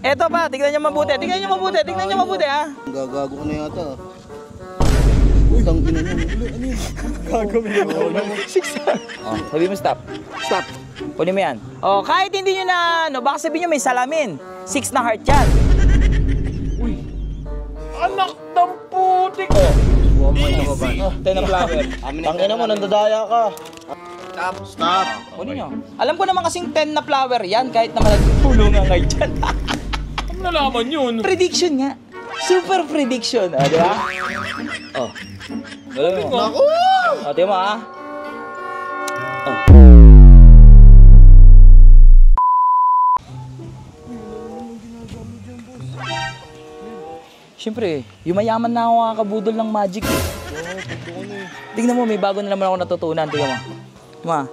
Eto pa, tignan nyo mabuti. Tignan nyo mabuti. Tignan nyo mabuti, ha? Gagago ko na yata. Utang ina niya. Ano yun? Gago mo. 6 Oh, sabi mo stop. Stop. Kunin mo yan. Oh, kahit hindi nyo na, no, baka sabihin nyo may salamin. 6 na heart yan. Uy. Anak ng putik. Oh. Easy. 10 na flower. Tangina mo, nandadaya ka. Stop. Stop. Kunin nyo. Alam ko naman kasing 10 na flower yan, kahit naman nagpulo nga ngayon dyan. Ano nalaman yun? Prediction nga. Super prediction. Ah, di ba? Oh. Galing mo. Naku! O, tingnan mo, ha? Oh. Siyempre, yung mayaman na ako kakabudol ng magic eh. Tingnan mo, may bago na naman ako natutunan. Tingnan mo. Ma,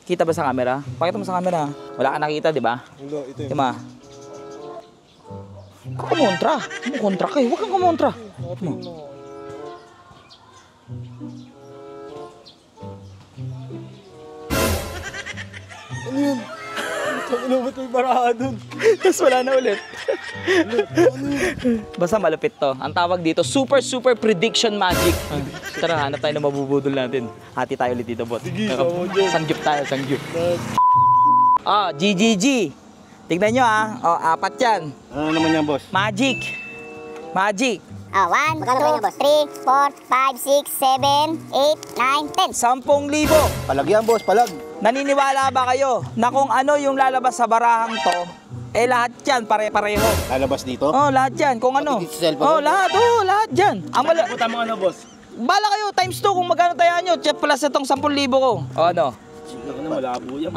kita ba sa camera? Pakita mo sa camera. Wala ka nakita, di ba? Wala, ito Tingnan mo. Kumontra. Kumontra kayo. Huwag kang kumontra. Ano yun? Ano ba't may baraha dun? Tapos wala na ulit. Basta malupit to. Ang tawag dito, super prediction magic. Tara, hanap tayo na mabubudol natin. Hati tayo ulit dito, bot. Sige, sama dyan. Sangyup tayo, sangyup. GGG. Tignan nyo, ha. Apat yan. Ano naman yan, boss? Magic. Magic. 1, 2, 3, 4, 5, 6, 7, 8, 9, 10. 10,000. Palag yan, boss, palag. Naniniwala ba kayo na kung ano yung lalabas sa barahang to, eh lahat yan pare-pareho? Lalabas dito? Oh, lahat yan. Kung ano. Pati sa cellphone? Lahat yan. Ang Puta mo ano, boss? Bala kayo, times 2 kung magkano tayaan nyo. Plus itong 10,000 ko. O ano? Malabo yan.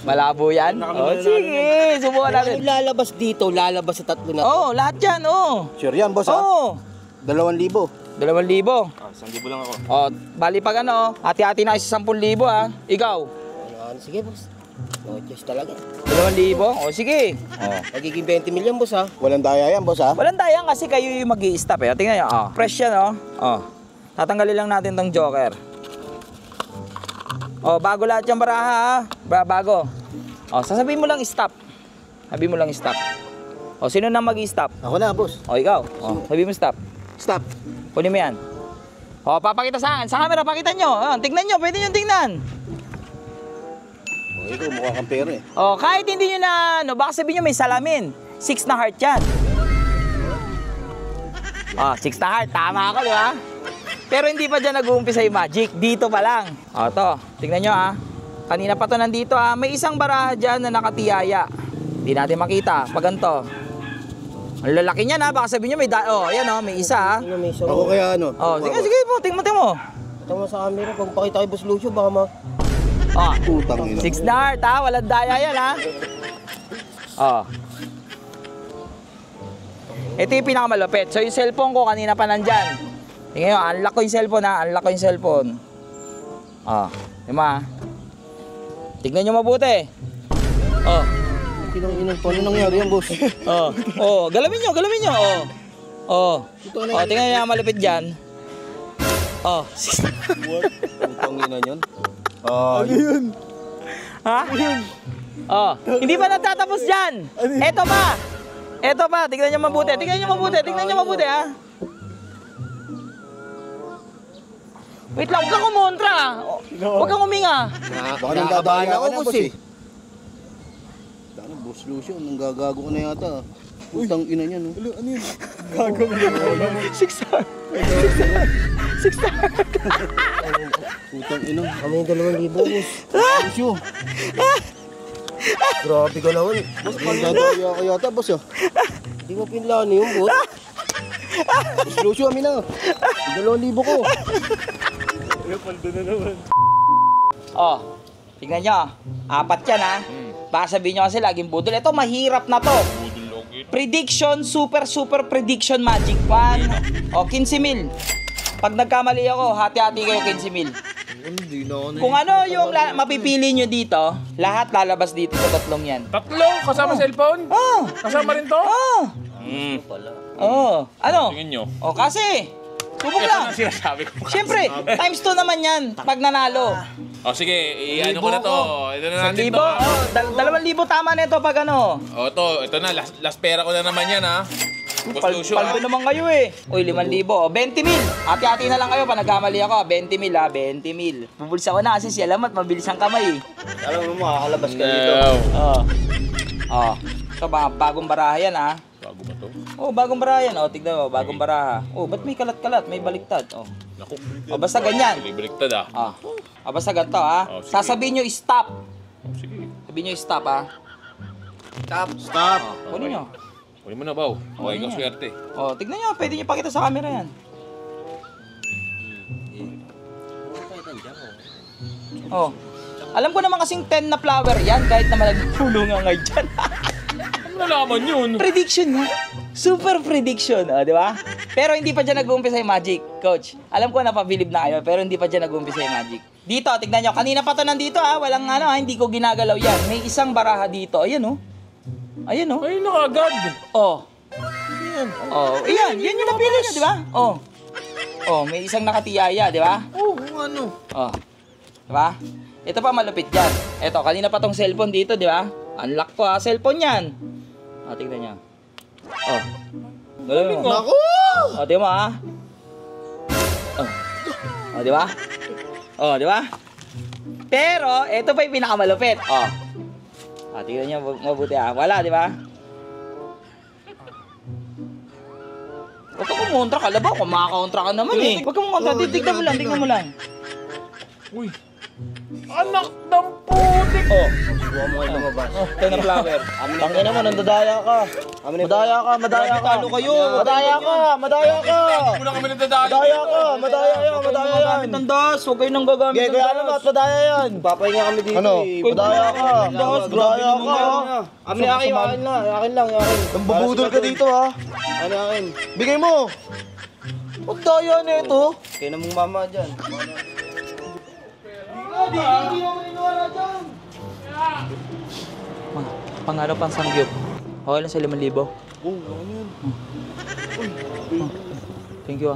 Malabo yan? O sige, subukan natin. Yung lalabas dito, lalabas sa tatlo na. Oo, lahat yan, oo. Sure yan, boss, ha? Oo. 2,000. 2,000. 1,000 lang ako. O, bali pag ano, hati-hati na kayo sa 10,000 ha. Ikaw? Sige, boss. No choice talaga. 2,000? O sige. O. Magiging 20 million, boss, ha? Walang daya yan, boss, ha? Walang dayang kasi kayo yung mag-i-stop eh. Tingnan nyo, fresh yan, tatanggalin lang natin tong joker. Bago lahat yung baraha, ha? Bago. Sasabihin mo lang stop. Sabihin mo lang stop. Sino na mag-i-stop? Ako na, boss. Ikaw. Sabihin mo stop. Stop. Kunin mo yan. Papakita sa akin. Sa camera, pakita nyo. Tignan nyo, pwede nyo tingnan. Ito, mukha kang pera, eh. Kahit hindi nyo na, baka sabihin nyo may salamin. 6 na heart yan. 6 na heart. Tama ako, di ba? Pero hindi pa dyan nag-uumpisa yung magic. Dito pa lang. To. Tignan nyo, Kanina pa to nandito, May isang baraha dyan na nakatiyaya. Hindi natin makita. Pag ganito. Ang lalaki niyan, Baka sabihin nyo may ayan, may isa, Ano, may Ako kaya, ano? Sige po. Tingnan mo. Ito mo sa camera, pag pakita kay Boss Lucio, baka ma... Putang ina. 6 na heart, Walang daya yan, Ito yung pinakamalupit. So yung cellphone ko kanina pa nandyan. Tingnan nyo, unlock ko yung cellphone, Unlock ko yung cellphone. Diba? Tignan nyo mabuti. Paano nangyari yan, boss? Galawin nyo. Tingnan nyo yung malupit dyan. Putang ina yan. Ano yun? Ha? Hindi pa natatapos dyan. Eto pa. Tignan nyo mabuti. Ha? Wait lang, huwag kang kumontra. Huwag kang huminga. Baka nandadaya ka na, boss, eh. Boss Lucio, nanggagago ka na yata. Putang ina niya, no? Ano yun? Gago mo. 6 heart. Putang ina. Kami yung 2,000, boss. Lucio. Grabe ka naman. Boss, nandadaya ka yata, boss, Hindi mo pinlano yung boss. Boss Lucio, amin na. 2,000 ko. Tingnan nyo. 4 yan, Baka sabihin nyo kasi laging budol. Ito, mahirap na to. Prediction, super prediction magic. 1, 15,000. Pag nagkamali ako, hati-hati kayo 15,000. Kung ano yung mapipili nyo dito, lahat lalabas dito sa tatlong yan. Tatlo? Kasama cellphone? Kasama rin to? Ano? Tingin nyo. Kasi, subok lang. Ito na sinasabi ko. Siyempre, times 2 naman yan pag nanalo. O sige, i-ano ko na to. Ito na natin to. 1,000? Oh, 2,000 tama na ito pag ano. O ito na, last pera ko na naman yan ha. Boss Lucio Paldo naman kayo eh. Uy, 5,000. O, 20,000. Hati-hati na lang kayo pa nagkamali ako. 20,000 ha, 20,000. Bubulsa ko na kasi si Alamat, mabilis ang kamay eh. Alam mo, makakalabas ka dito. Oh. Ito ba, bagong baraha yan ha. Bago ba to? Oh, bagong baraha yan. Oh, tignan mo, bagong baraha. Oh, ba't may kalat-kalat? May baliktad. Oh. Naku. Oh, basta ganyan. Baliktad ah. Ah. Ah, basta ganito ha. Oh, sige. Sasabihin nyo stop. Sige. Sabihin nyo stop ha. Stop. Oh, kunin nyo. Kunin mo na, Bao. Okay, ikaw yan. swerte. Oh, tignan nyo. Pwede nyo pakita sa camera yan. Oh. Alam ko naman kasing 10 na flower yan kahit naman nagpulong nga ngayon dyan. Ano nalaman yun? Prediction nga. Super prediction, oh, di ba? Pero hindi pa dyan nag-uumpisa yung magic, coach. Alam ko napabilib na kayo, pero hindi pa dyan nag-uumpisa yung magic. Dito, tignan nyo. Kanina pa to nandito walang hindi ko ginagalaw yan. May isang baraha dito. Ayan oh. Ayan oh. Ay, nakagad. Oh. Oh, ayan. Yan yung napili nyo, di ba? Oh. Oh, may isang nakatiyaya, di ba? Oh, ano? Oh. Di ba? Ito pa malupit yan. Ito, kanina pa tong cellphone dito, di ba? Unlock ko cellphone yan. Oh, tignan nyo. Oh. Galing mo. Naku! Oh, di mo Oh. Oh, di ba? Oh, di ba? Pero, ito pa yung pinakamalupit. Oh. Ah, tignan nyo mabuti Wala, di ba? Huwag ka kumontra ka. Labaw, kung makakontra ka naman eh. Huwag ka kumontra. Tignan mo lang, tignan mo lang. Uy. Anak ng putik. Oh. Huwag mo kayo lumabas. Oh, 10 na flower. Tangin naman, nandadaya ka. Madaya ka. Talo kayo. Madaya ka. Muna kami nagdadali. Madaya yan. Ng das, huwag kayo nang gagamit ng Kaya das. naman, madaya yan. Papahinga kami dito. Ano? Madaya ka. Madaya ka. Akin lang. Nambubudol ka dito ha. Ano akin? Bigay mo. Madaya na ito. Kaya na mong mama dyan. Pangalo pang sangyup. Okay lang sa 5,000. Oh, ano yun? Thank you